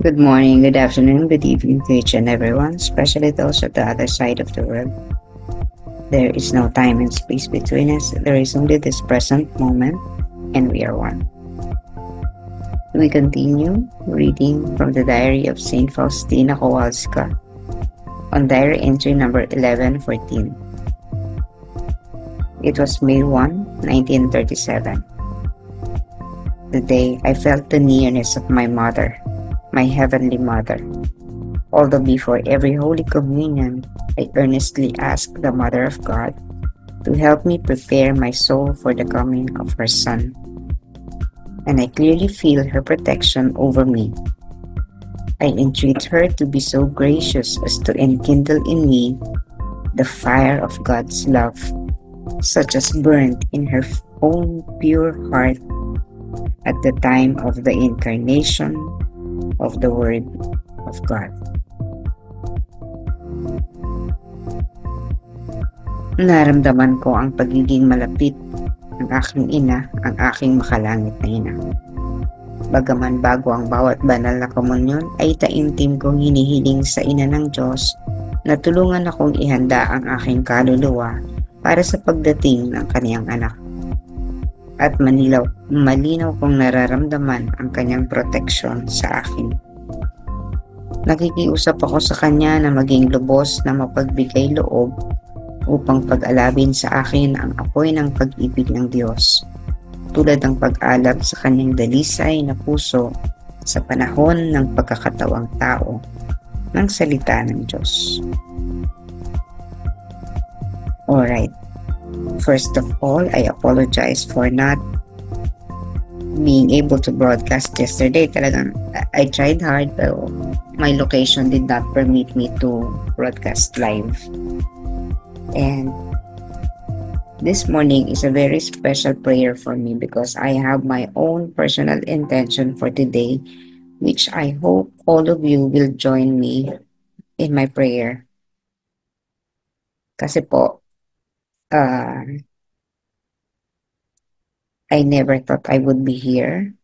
Good morning, good afternoon, good evening to each and everyone, especially those at the other side of the world. There is no time and space between us, there is only this present moment, and we are one. We continue reading from the diary of Saint Faustina Kowalska on diary entry number 1114. It was May 1, 1937. The day I felt the nearness of my mother, my heavenly mother. Although before every Holy Communion, I earnestly ask the Mother of God to help me prepare my soul for the coming of her Son. And I clearly feel her protection over me. I entreat her to be so gracious as to enkindle in me the fire of God's love, such as burned in her own pure heart at the time of the incarnation of the Word of God. Naramdaman ko ang pagiging malapit ng aking ina, ang aking makalangit na ina. Bagaman bago ang bawat banal na komunyon ay taimtim kong hinihiling sa ina ng Diyos na tulungan akong ihanda ang aking kaluluwa para sa pagdating ng kaniyang anak. At malinaw kong nararamdaman ang kanyang proteksyon sa akin. Nakikiusap ako sa kanya na maging lubos na mapagbigay loob upang pag-alabin sa akin ang apoy ng pag-ibig ng Diyos, tulad ng pag-alab sa kanyang dalisay na puso sa panahon ng pagkakatawang tao ng salita ng Diyos. Alright. First of all, I apologize for not being able to broadcast yesterday. Talagang I tried hard pero my location did not permit me to broadcast live. And this morning is a very special prayer for me because I have my own personal intention for today, which I hope all of you will join me in my prayer. Kasi po, I never thought I would be here,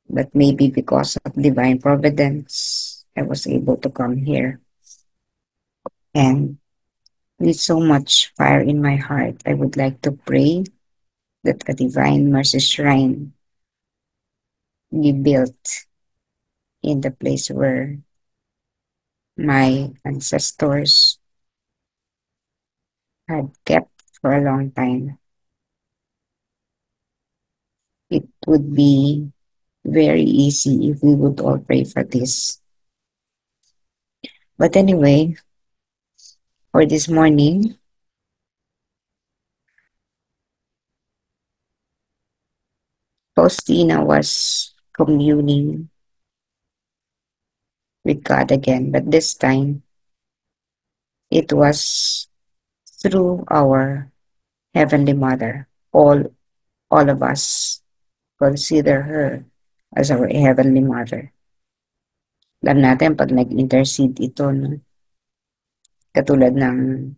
but maybe because of divine providence, I was able to come here. And with so much fire in my heart, I would like to pray that a divine mercy shrine be built in the place where my ancestors had kept for a long time. It would be very easy if we would all pray for this. But anyway, for this morning, Faustina was communing with God again, but this time it was through our Heavenly Mother. All of us consider her as our Heavenly Mother. Alam natin pag nag-intercede ito, no? Katulad ng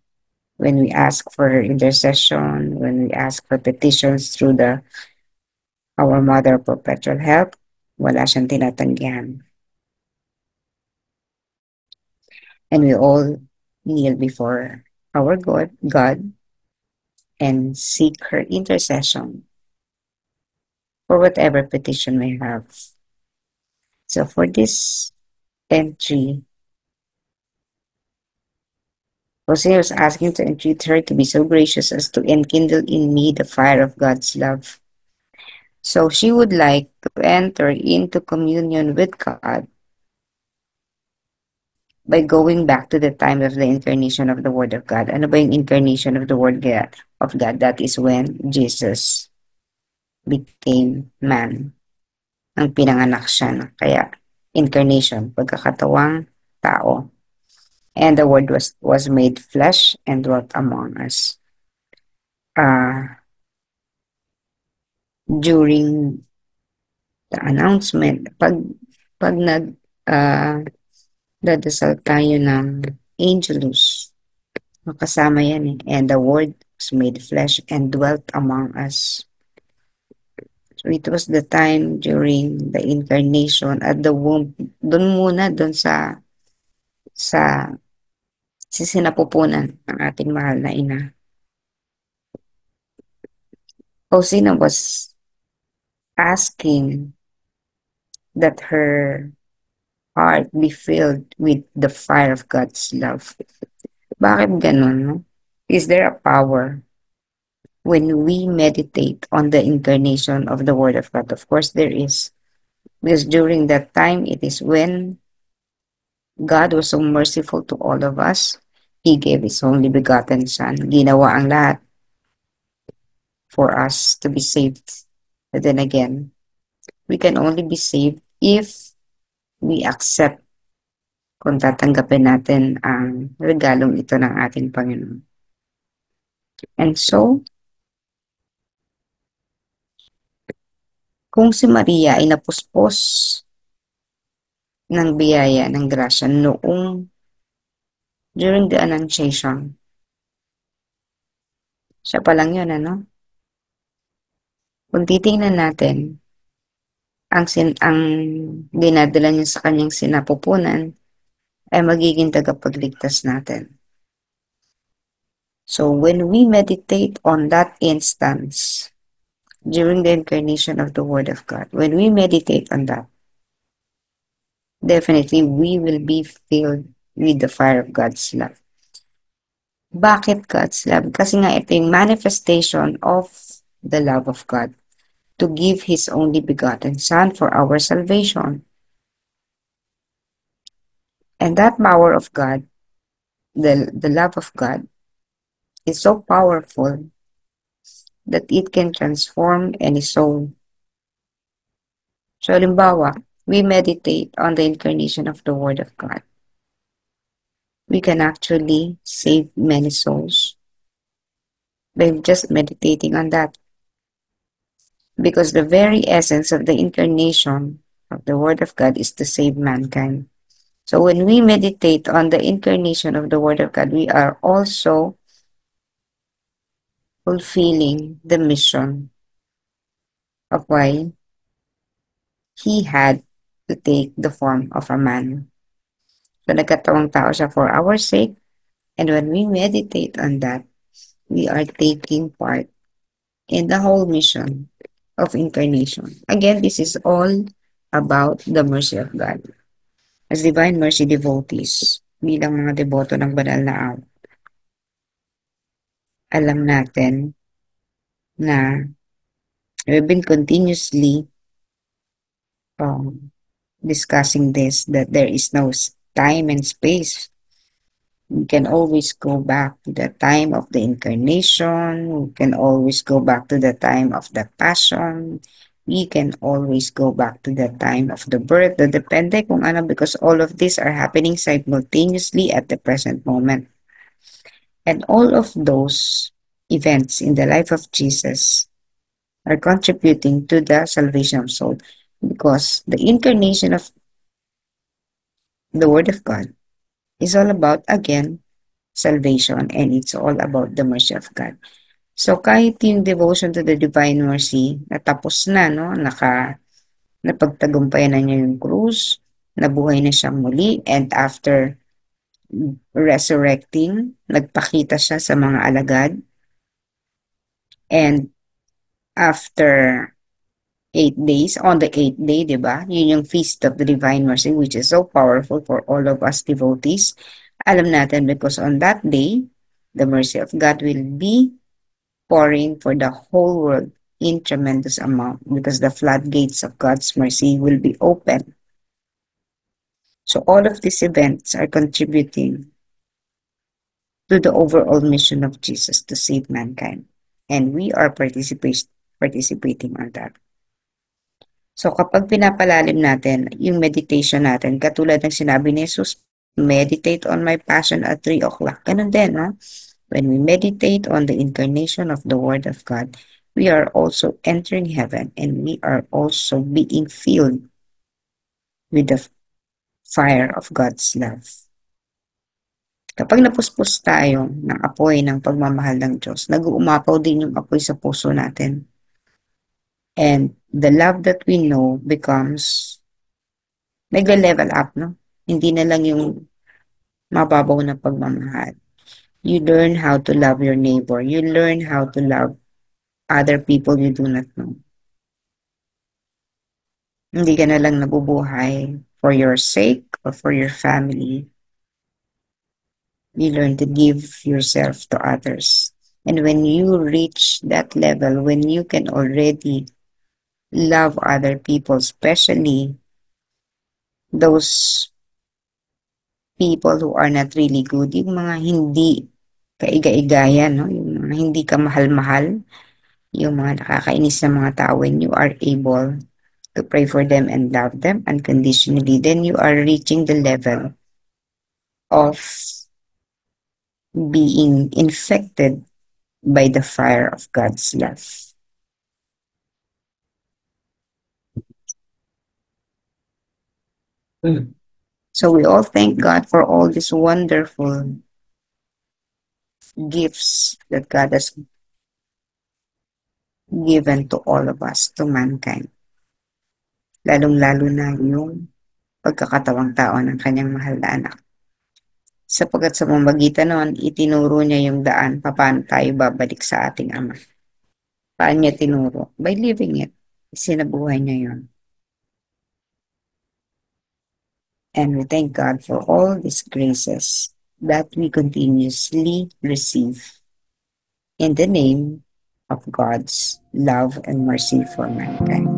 when we ask for intercession, when we ask for petitions through our Mother of Perpetual Help, wala siyang tinatanggihan. And we all kneel before our God and seek her intercession for whatever petition we have. So for this entry, Jose was asking to entreat her to be so gracious as to enkindle in me the fire of God's love. So she would like to enter into communion with God by going back to the time of the incarnation of the Word of God. Ano ba yung incarnation of the Word of God? That is when Jesus became man. Ang pinanganak siya. No? Kaya incarnation, pagkakatawang tao. And the Word was made flesh and dwelt among us. During the announcement, pag dadasal tayo ng Angelus, makasama yan eh. And the Word was made flesh and dwelt among us. So it was the time during the incarnation at the womb. Doon muna, doon sa sinapupunan ng ating mahal na ina. Faustina was asking that her heart be filled with the fire of God's love. Bakit ganun, no? Is there a power when we meditate on the incarnation of the Word of God? Of course, there is. Because during that time, it is when God was so merciful to all of us. He gave His only begotten Son. Ginawa ang lahat for us to be saved. But then again, we can only be saved if we accept, kung tatanggapin natin ang regalong ito ng ating Panginoon. And so, kung si Maria ay napuspos ng biyaya ng grasya noong during the Annunciation, siya pa lang yun, ano? Kung titingnan natin, ang dinadala niya sa kanyang sinapupunan ay magiging tagapagligtas natin. So when we meditate on that instance during the incarnation of the Word of God, when we meditate on that, definitely we will be filled with the fire of God's love. Bakit God's love? Kasi nga ito yung manifestation of the love of God to give His only begotten Son for our salvation. And that power of God, the love of God, is so powerful that it can transform any soul. So, halimbawa, we meditate on the incarnation of the Word of God. We can actually save many souls by just meditating on that. Because the very essence of the incarnation of the Word of God is to save mankind. So when we meditate on the incarnation of the Word of God, we are also fulfilling the mission of why He had to take the form of a man. So nagkatawang tao siya for our sake, and when we meditate on that, we are taking part in the whole mission of incarnation. Again, this is all about the mercy of God. As Divine Mercy devotees, bilang mga deboto ng banal na araw, alam natin na we've been continuously discussing this, that there is no time and space. We can always go back to the time of the incarnation. We can always go back to the time of the passion. We can always go back to the time of the birth. Depende kung ano, because all of these are happening simultaneously at the present moment. And all of those events in the life of Jesus are contributing to the salvation of soul, because the incarnation of the Word of God is all about, again, salvation, and it's all about the mercy of God. So kahit yung devotion to the Divine Mercy, natapos na, no? Napagtagumpayan na niya yung krus, nabuhay na siya muli, and after resurrecting, nagpakita siya sa mga alagad, and after 8 days, on the 8th day, di ba? Yun yung Feast of the Divine Mercy, which is so powerful for all of us devotees. Alam natin, because on that day, the mercy of God will be pouring for the whole world in tremendous amount, because the floodgates of God's mercy will be open. So all of these events are contributing to the overall mission of Jesus to save mankind. And we are participating on that. So kapag pinapalalim natin yung meditation natin, katulad ng sinabi ni Jesus, meditate on my passion at 3 o'clock. Ganun din, no? When we meditate on the incarnation of the Word of God, we are also entering heaven, and we are also being filled with the fire of God's love. Kapag napuspos tayo ng apoy ng pagmamahal ng Diyos, nag-uumapaw din yung apoy sa puso natin. And the love that we know becomes, nagle-level up, no? Hindi na lang yung mababaw na pagmamahal. You learn how to love your neighbor. You learn how to love other people you do not know. Hindi ka na lang nabubuhay for your sake or for your family. You learn to give yourself to others. And when you reach that level, when you can already love other people, especially those people who are not really good, yung mga hindi kaiga-igaya, no? Yung mga hindi ka mahal-mahal, yung mga nakakainis na mga tao, when you are able to pray for them and love them unconditionally, then you are reaching the level of being infected by the fire of God's love. Mm. So we all thank God for all these wonderful gifts that God has given to all of us, to mankind. Lalong-lalo na yung pagkakatawang tao ng kanyang mahal na anak. Sapagkat sa pamamagitan noon, itinuro niya yung daan paano tayo babalik sa ating Ama. Paano niya tinuro? By living it. Sinabuhay niya yun. And we thank God for all these graces that we continuously receive in the name of God's love and mercy for mankind.